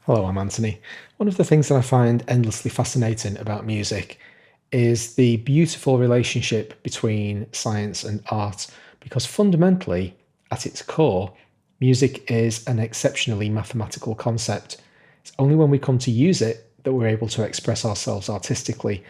Hello, I'm Anthony. One of the things that I find endlessly fascinating about music is the beautiful relationship between science and art, because fundamentally, at its core, music is an exceptionally mathematical concept. It's only when we come to use it that we're able to express ourselves artistically.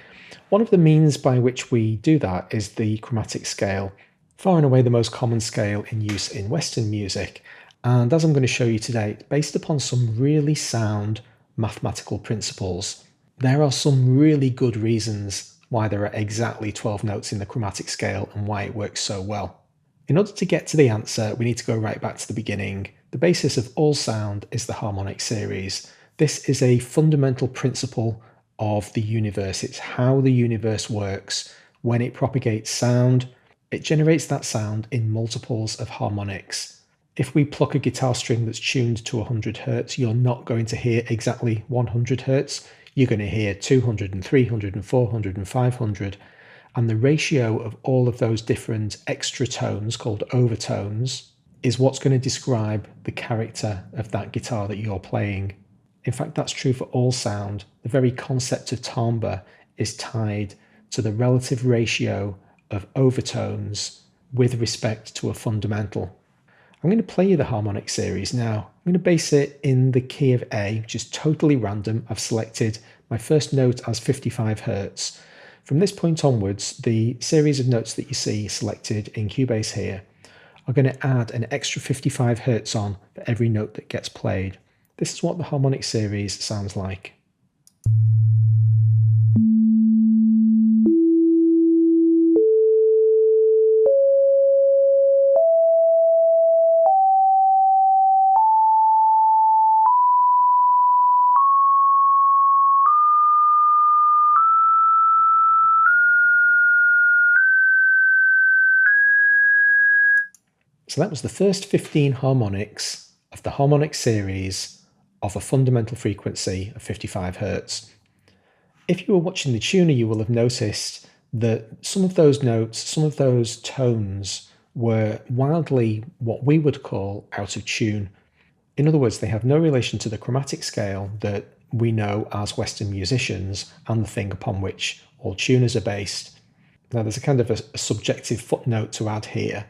One of the means by which we do that is the chromatic scale, far and away the most common scale in use in Western music. And as I'm going to show you today, it's based upon some really sound mathematical principles. There are some really good reasons why there are exactly 12 notes in the chromatic scale and why it works so well. In order to get to the answer, we need to go right back to the beginning. The basis of all sound is the harmonic series. This is a fundamental principle of the universe. It's how the universe works. When it propagates sound, it generates that sound in multiples of harmonics. If we pluck a guitar string that's tuned to 100 hertz, you're not going to hear exactly 100 hertz. You're going to hear 200 and 300 and 400 and 500. And the ratio of all of those different extra tones, called overtones, is what's going to describe the character of that guitar that you're playing. In fact, that's true for all sound. The very concept of timbre is tied to the relative ratio of overtones with respect to a fundamental. I'm going to play you the harmonic series now. I'm going to base it in the key of A, which is totally random. I've selected my first note as 55 hertz. From this point onwards, the series of notes that you see selected in Cubase here are going to add an extra 55 hertz on for every note that gets played. This is what the harmonic series sounds like. So that was the first 15 harmonics of the harmonic series of a fundamental frequency of 55 hertz. If you were watching the tuner, you will have noticed that some of those notes, some of those tones were wildly what we would call out of tune. In other words, they have no relation to the chromatic scale that we know as Western musicians and the thing upon which all tuners are based. Now, there's a kind of a subjective footnote to add here.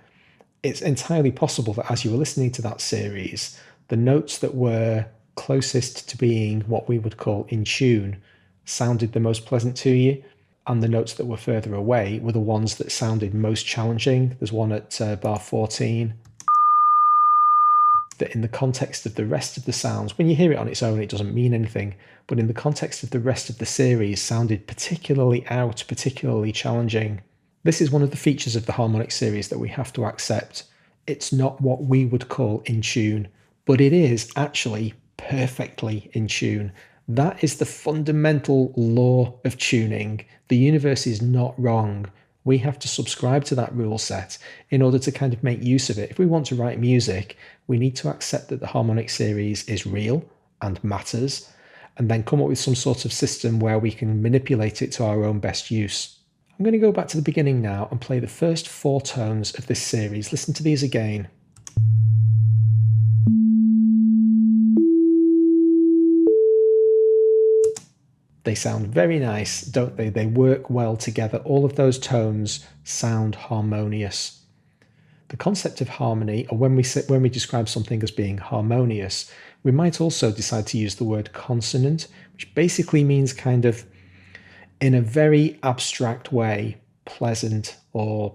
It's entirely possible that as you were listening to that series, the notes that were closest to being what we would call in tune sounded the most pleasant to you, and the notes that were further away were the ones that sounded most challenging. There's one at bar 14 that in the context of the rest of the sounds, when you hear it on its own, it doesn't mean anything, but in the context of the rest of the series, sounded particularly out, particularly challenging. This is one of the features of the harmonic series that we have to accept. It's not what we would call in tune, but it is actually perfectly in tune. That is the fundamental law of tuning. The universe is not wrong. We have to subscribe to that rule set in order to kind of make use of it. If we want to write music, we need to accept that the harmonic series is real and matters, and then come up with some sort of system where we can manipulate it to our own best use. I'm going to go back to the beginning now and play the first 4 tones of this series. Listen to these again. They sound very nice, don't they? They work well together. All of those tones sound harmonious. The concept of harmony, or when we describe something as being harmonious, we might also decide to use the word consonant, which basically means kind of, in a very abstract way, pleasant or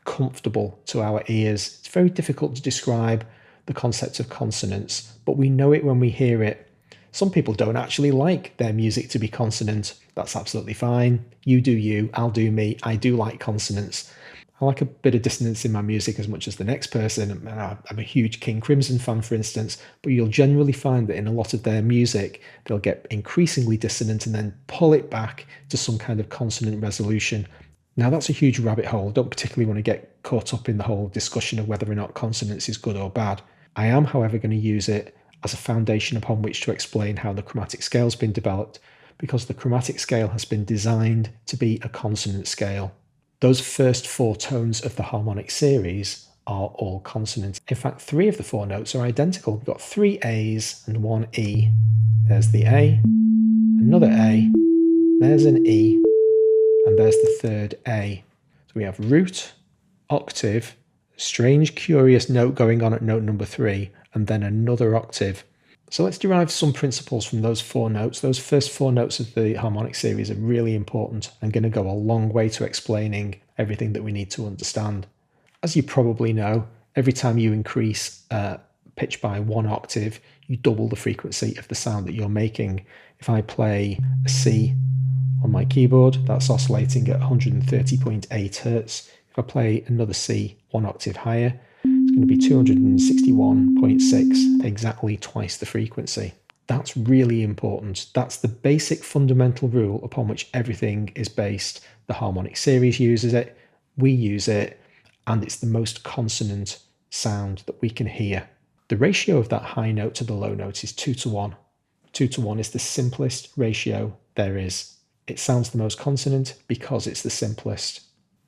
comfortable to our ears. It's very difficult to describe the concept of consonance, but we know it when we hear it. Some people don't actually like their music to be consonant. That's absolutely fine. You do you, I'll do me. I do like consonants. I like a bit of dissonance in my music as much as the next person. I'm a huge King Crimson fan, for instance, but you'll generally find that in a lot of their music, they'll get increasingly dissonant and then pull it back to some kind of consonant resolution. Now, that's a huge rabbit hole. I don't particularly want to get caught up in the whole discussion of whether or not consonance is good or bad. I am, however, going to use it as a foundation upon which to explain how the chromatic scale has been developed, because the chromatic scale has been designed to be a consonant scale. Those first 4 tones of the harmonic series are all consonant. In fact, 3 of the 4 notes are identical. We've got 3 A's and 1 E. There's the A, another A, there's an E, and there's the third A. So we have root, octave, strange, curious note going on at note number 3, and then another octave. So let's derive some principles from those 4 notes. Those first 4 notes of the harmonic series are really important and going to go a long way to explaining everything that we need to understand. As you probably know, every time you increase pitch by 1 octave, you double the frequency of the sound that you're making. If I play a C on my keyboard, that's oscillating at 130.8 hertz. If I play another C 1 octave higher, it's going to be 261.6, exactly twice the frequency. That's really important. That's the basic fundamental rule upon which everything is based. The harmonic series uses it, we use it, and it's the most consonant sound that we can hear. The ratio of that high note to the low note is 2 to 1. 2 to 1 is the simplest ratio there is. It sounds the most consonant because it's the simplest.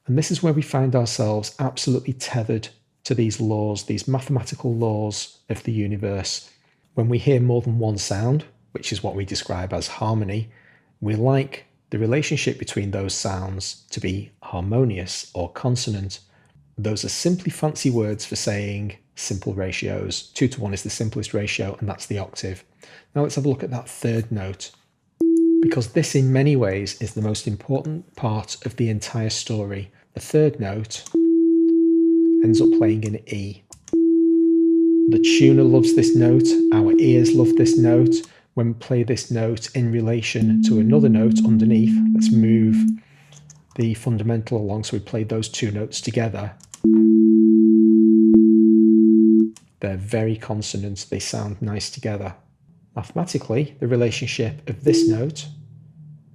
And this is where we find ourselves absolutely tethered to these laws, these mathematical laws of the universe. When we hear more than one sound, which is what we describe as harmony, we like the relationship between those sounds to be harmonious or consonant. Those are simply fancy words for saying simple ratios. 2 to 1 is the simplest ratio, and that's the octave. Now let's have a look at that third note, because this in many ways is the most important part of the entire story. The third note ends up playing in E. The tuner loves this note, our ears love this note. When we play this note in relation to another note underneath, let's move the fundamental along so we play those 2 notes together. They're very consonant, they sound nice together. Mathematically, the relationship of this note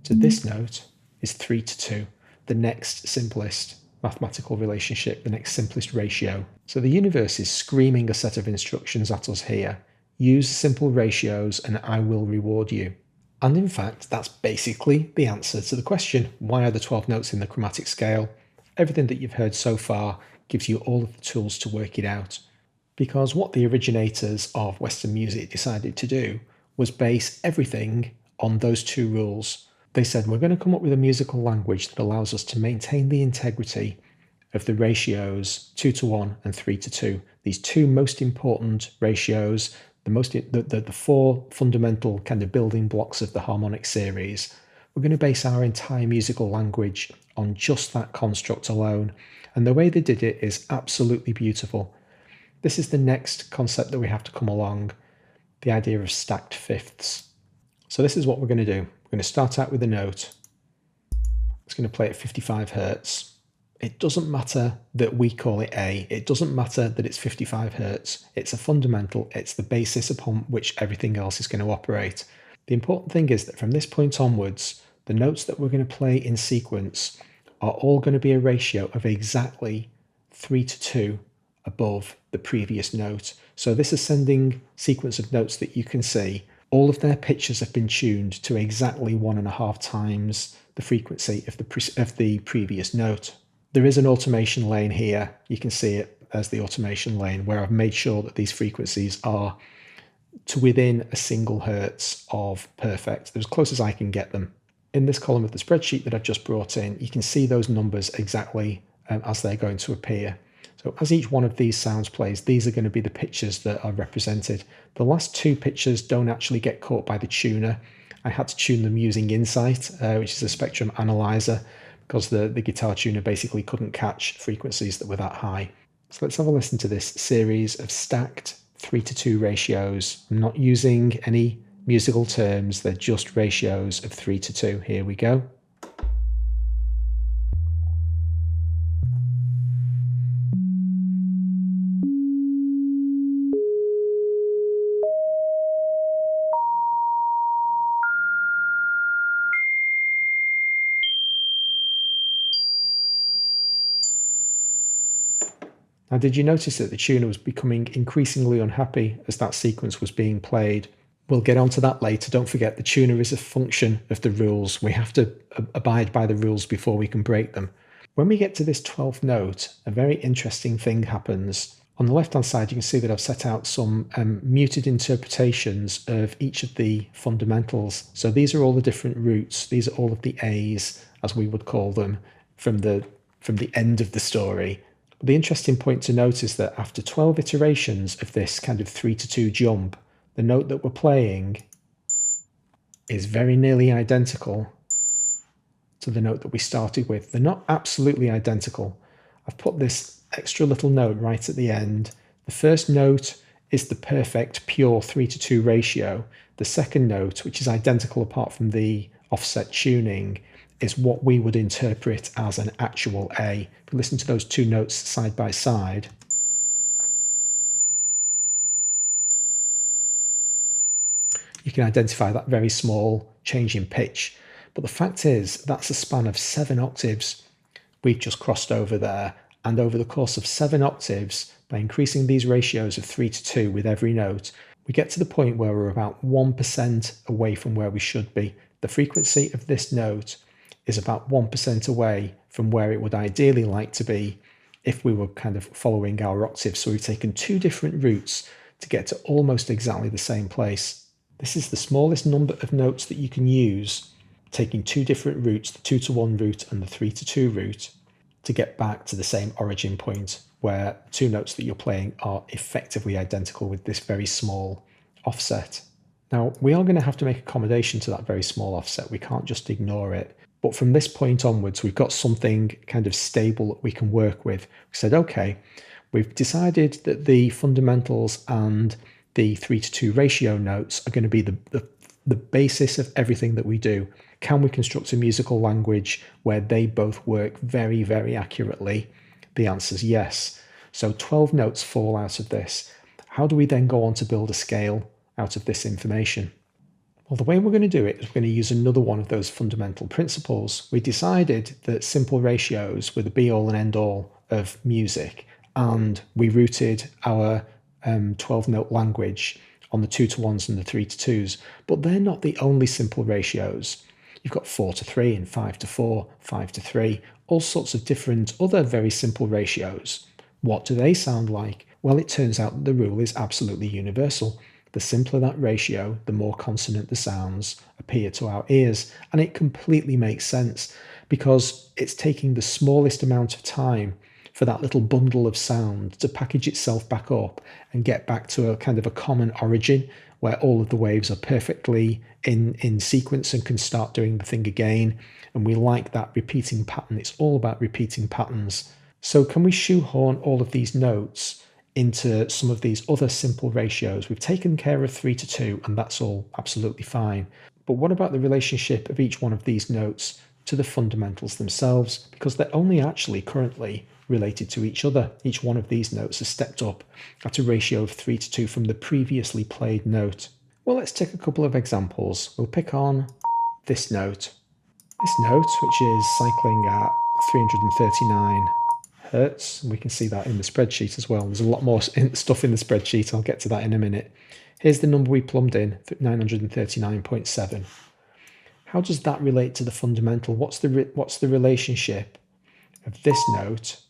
to this note is 3 to 2, the next simplest mathematical relationship, the next simplest ratio. So the universe is screaming a set of instructions at us here. Use simple ratios and I will reward you. And in fact, that's basically the answer to the question, why are the 12 notes in the chromatic scale? Everything that you've heard so far gives you all of the tools to work it out. Because what the originators of Western music decided to do was base everything on those 2 rules. They said, we're going to come up with a musical language that allows us to maintain the integrity of the ratios 2 to 1 and 3 to 2. These 2 most important ratios, the 4 fundamental kind of building blocks of the harmonic series. We're going to base our entire musical language on just that construct alone. And the way they did it is absolutely beautiful. This is the next concept that we have to come along, the idea of stacked fifths. So this is what we're going to do. We're going to start out with a note. It's going to play at 55 hertz. It doesn't matter that we call it A. It doesn't matter that it's 55 hertz. It's a fundamental. It's the basis upon which everything else is going to operate. The important thing is that from this point onwards, the notes that we're going to play in sequence are all going to be a ratio of exactly 3 to 2 above the previous note. So this ascending sequence of notes that you can see, all of their pitches have been tuned to exactly 1.5 times the frequency of the previous note. There is an automation lane here. You can see it as the automation lane where I've made sure that these frequencies are to within a single hertz of perfect. They're as close as I can get them. In this column of the spreadsheet that I've just brought in, you can see those numbers exactly as they're going to appear. So as each one of these sounds plays, these are going to be the pitches that are represented. The last 2 pitches don't actually get caught by the tuner. I had to tune them using Insight, which is a spectrum analyzer, because the guitar tuner basically couldn't catch frequencies that were that high. So let's have a listen to this series of stacked 3 to 2 ratios. I'm not using any musical terms, they're just ratios of 3 to 2. Here we go. Now, did you notice that the tuner was becoming increasingly unhappy as that sequence was being played? We'll get onto that later. Don't forget, the tuner is a function of the rules. We have to abide by the rules before we can break them. When we get to this 12th note, a very interesting thing happens. On the left-hand side, you can see that I've set out some muted interpretations of each of the fundamentals. So these are all the different roots. These are all of the A's, as we would call them, from the end of the story. But the interesting point to note is that after 12 iterations of this kind of 3-2 jump, the note that we're playing is very nearly identical to the note that we started with. They're not absolutely identical. I've put this extra little note right at the end. The first note is the perfect pure 3-2 ratio. The second note, which is identical apart from the offset tuning, is what we would interpret as an actual A. If you listen to those two notes side by side, you can identify that very small change in pitch. But the fact is, that's a span of 7 octaves we've just crossed over there. And over the course of 7 octaves, by increasing these ratios of 3-2 with every note, we get to the point where we're about 1% away from where we should be. The frequency of this note is about 1% away from where it would ideally like to be if we were kind of following our octaves. So we've taken 2 different routes to get to almost exactly the same place. This is the smallest number of notes that you can use, taking 2 different routes, the 2-1 route and the 3-2 route, to get back to the same origin point where 2 notes that you're playing are effectively identical with this very small offset. Now, we are going to have to make accommodation to that very small offset. We can't just ignore it. But from this point onwards, we've got something kind of stable that we can work with. We said, okay, we've decided that the fundamentals and the 3-2 ratio notes are going to be the basis of everything that we do. Can we construct a musical language where they both work very, very accurately? The answer is yes. So 12 notes fall out of this. How do we then go on to build a scale out of this information? Well, the way we're going to do it is we're going to use another one of those fundamental principles. We decided that simple ratios were the be-all and end-all of music, and we rooted our 12-note language on the 2-1s and the 3-2s, but they're not the only simple ratios. You've got 4-3 and 5-4, 5-3, all sorts of different other very simple ratios. What do they sound like? Well, it turns out that the rule is absolutely universal. The simpler that ratio, the more consonant the sounds appear to our ears. And it completely makes sense because it's taking the smallest amount of time for that little bundle of sound to package itself back up and get back to a kind of a common origin where all of the waves are perfectly in sequence and can start doing the thing again. And we like that repeating pattern. It's all about repeating patterns. So can we shoehorn all of these notes into some of these other simple ratios? We've taken care of 3-2, and that's all absolutely fine. But what about the relationship of each one of these notes to the fundamentals themselves? Because they're only actually currently related to each other. Each one of these notes has stepped up at a ratio of 3-2 from the previously played note. Well, let's take a couple of examples. We'll pick on this note. This note, which is cycling at 339 hertz. We can see that in the spreadsheet as well. There's a lot more stuff in the spreadsheet. I'll get to that in a minute. Here's the number we plumbed in, 939.7. How does that relate to the fundamental? What's the relationship of this note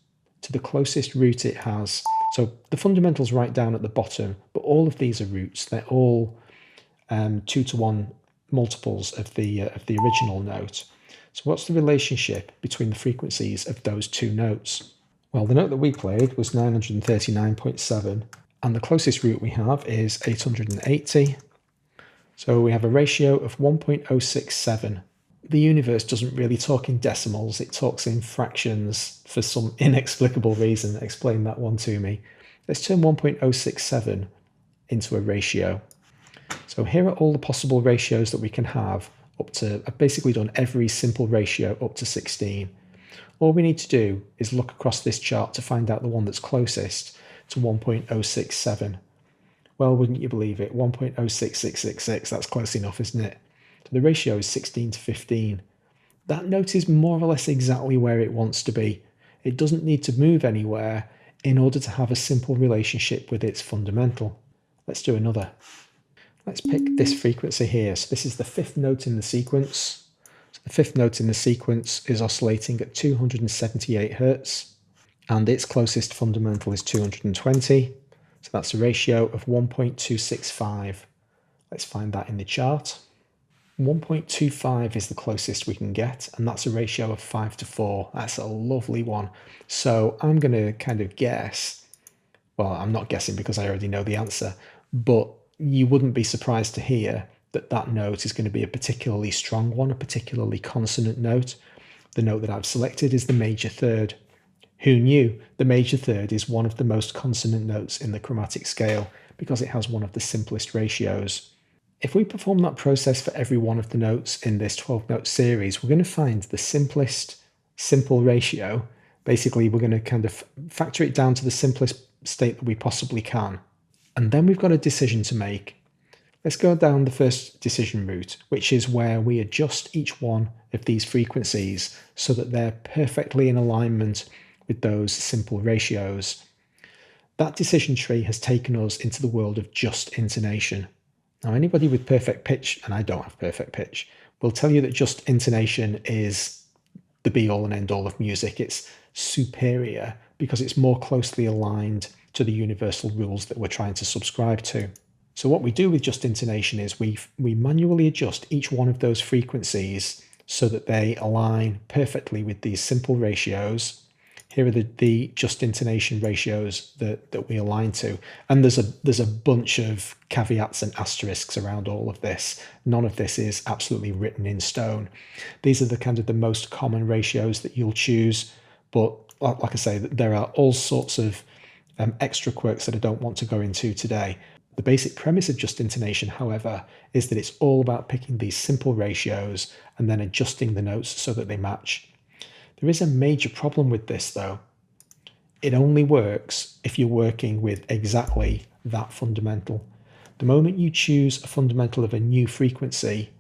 to the closest root it has? So the fundamental's right down at the bottom, but all of these are roots. They're all 2-1 multiples of the original note. So what's the relationship between the frequencies of those 2 notes? Well, the note that we played was 939.7, and the closest root we have is 880. So we have a ratio of 1.067. The universe doesn't really talk in decimals, it talks in fractions for some inexplicable reason. Explain that one to me. Let's turn 1.067 into a ratio. So here are all the possible ratios that we can have up to, I've basically done every simple ratio up to 16. All we need to do is look across this chart to find out the one that's closest to 1.067. Well, wouldn't you believe it? 1.06666, that's close enough, isn't it? So the ratio is 16-15. That note is more or less exactly where it wants to be. It doesn't need to move anywhere in order to have a simple relationship with its fundamental. Let's do another. Let's pick this frequency here. So this is the 5th note in the sequence. So The fifth note in the sequence is oscillating at 278 Hz, and its closest fundamental is 220. So that's a ratio of 1.265. Let's find that in the chart. 1.25 is the closest we can get, and that's a ratio of 5:4. That's a lovely one. So I'm going to kind of guess, well, I'm not guessing because I already know the answer, but you wouldn't be surprised to hear that that note is going to be a particularly strong one, a particularly consonant note. The note that I've selected is the major third. Who knew? The major third is one of the most consonant notes in the chromatic scale because it has one of the simplest ratios. If we perform that process for every one of the notes in this 12-note series, we're going to find the simplest simple ratio. Basically, we're going to kind of factor it down to the simplest state that we possibly can. And then we've got a decision to make. Let's go down the first decision route, which is where we adjust each one of these frequencies so that they're perfectly in alignment with those simple ratios. That decision tree has taken us into the world of just intonation. Now, anybody with perfect pitch, and I don't have perfect pitch, will tell you that just intonation is the be-all and end-all of music. It's superior because it's more closely aligned to the universal rules that we're trying to subscribe to. So what we do with just intonation is we manually adjust each one of those frequencies so that they align perfectly with these simple ratios. Here are the just intonation ratios that we align to. And there's a bunch of caveats and asterisks around all of this. None of this is absolutely written in stone. These are the kind of the most common ratios that you'll choose. But like I say, there are all sorts of extra quirks that I don't want to go into today. The basic premise of just intonation, however, is that it's all about picking these simple ratios and then adjusting the notes so that they match. There is a major problem with this, though. It only works if you're working with exactly that fundamental. The moment you choose a fundamental of a new frequency,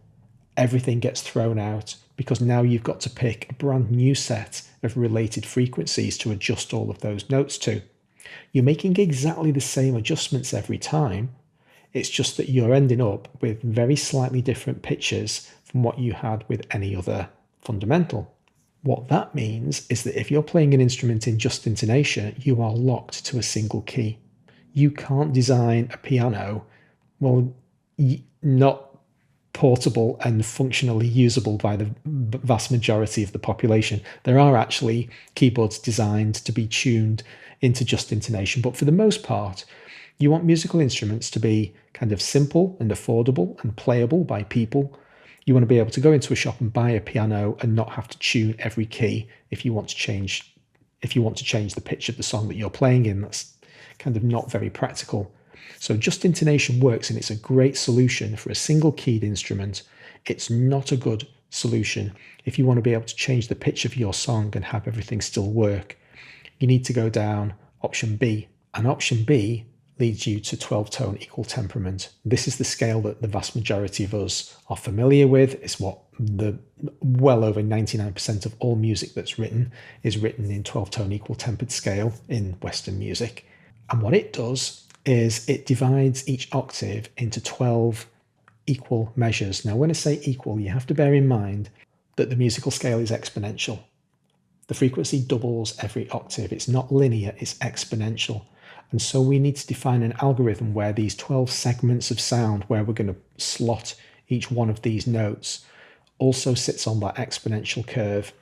everything gets thrown out because now you've got to pick a brand new set of related frequencies to adjust all of those notes to. You're making exactly the same adjustments every time. It's just that you're ending up with very slightly different pitches from what you had with any other fundamental. What that means is that if you're playing an instrument in just intonation, you are locked to a single key. You can't design a piano, well, not portable and functionally usable by the vast majority of the population. There are actually keyboards designed to be tuned into just intonation, but for the most part, you want musical instruments to be kind of simple and affordable and playable by people. You want to be able to go into a shop and buy a piano and not have to tune every key if you want to change the pitch of the song that you're playing in. That's kind of not very practical. So just intonation works, and it's a great solution for a single keyed instrument. It's not a good solution if you want to be able to change the pitch of your song and have everything still work. You need to go down option B, and option B leads you to 12-tone equal temperament. This is the scale that the vast majority of us are familiar with. It's what well over 99% of all music that's written is written in 12-tone equal tempered scale in Western music. And what it does is it divides each octave into 12 equal measures. Now, when I say equal, you have to bear in mind that the musical scale is exponential. The frequency doubles every octave. It's not linear, it's exponential. And so we need to define an algorithm where these 12 segments of sound, where we're going to slot each one of these notes, also sits on that exponential curve.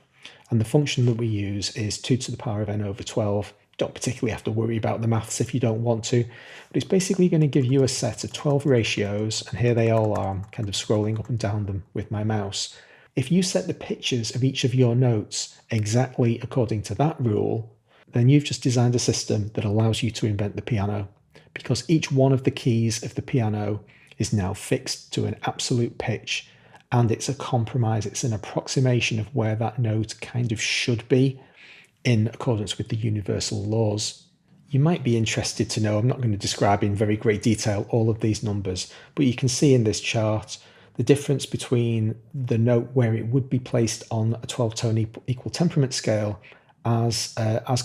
And the function that we use is 2 to the power of n over 12. Don't particularly have to worry about the maths if you don't want to, but it's basically going to give you a set of 12 ratios, and here they all are. I'm kind of scrolling up and down them with my mouse. If you set the pitches of each of your notes exactly according to that rule, then you've just designed a system that allows you to invent the piano, because each one of the keys of the piano is now fixed to an absolute pitch, and it's a compromise, it's an approximation of where that note kind of should be in accordance with the universal laws. You might be interested to know, I'm not going to describe in very great detail all of these numbers, but you can see in this chart the difference between the note where it would be placed on a 12-tone equal temperament scale as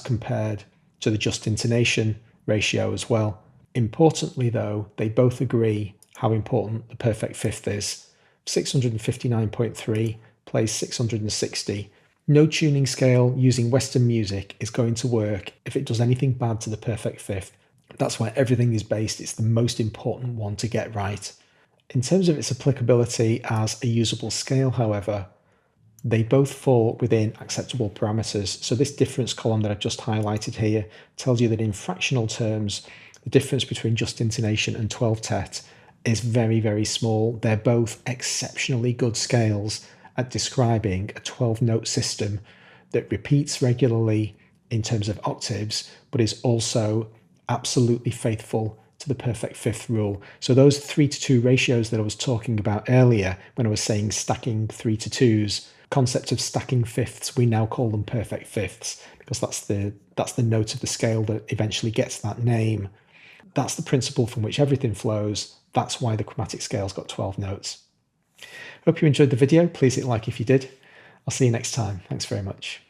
compared to the just intonation ratio as well. Importantly, though, they both agree how important the perfect fifth is. 659.3 plays 660. No tuning scale using Western music is going to work if it does anything bad to the perfect fifth. That's where everything is based. It's the most important one to get right. In terms of its applicability as a usable scale, however, they both fall within acceptable parameters. So this difference column that I've just highlighted here tells you that in fractional terms, the difference between Just Intonation and 12-tet is very, very small. They're both exceptionally good scales at describing a 12-note system that repeats regularly in terms of octaves, but is also absolutely faithful to the perfect fifth rule. So those 3-to-2 ratios that I was talking about earlier when I was saying stacking 3-to-2s, concept of stacking fifths, we now call them perfect fifths because that's the note of the scale that eventually gets that name. That's the principle from which everything flows. That's why the chromatic scale's got 12 notes. Hope you enjoyed the video. Please hit like if you did. I'll see you next time. Thanks very much.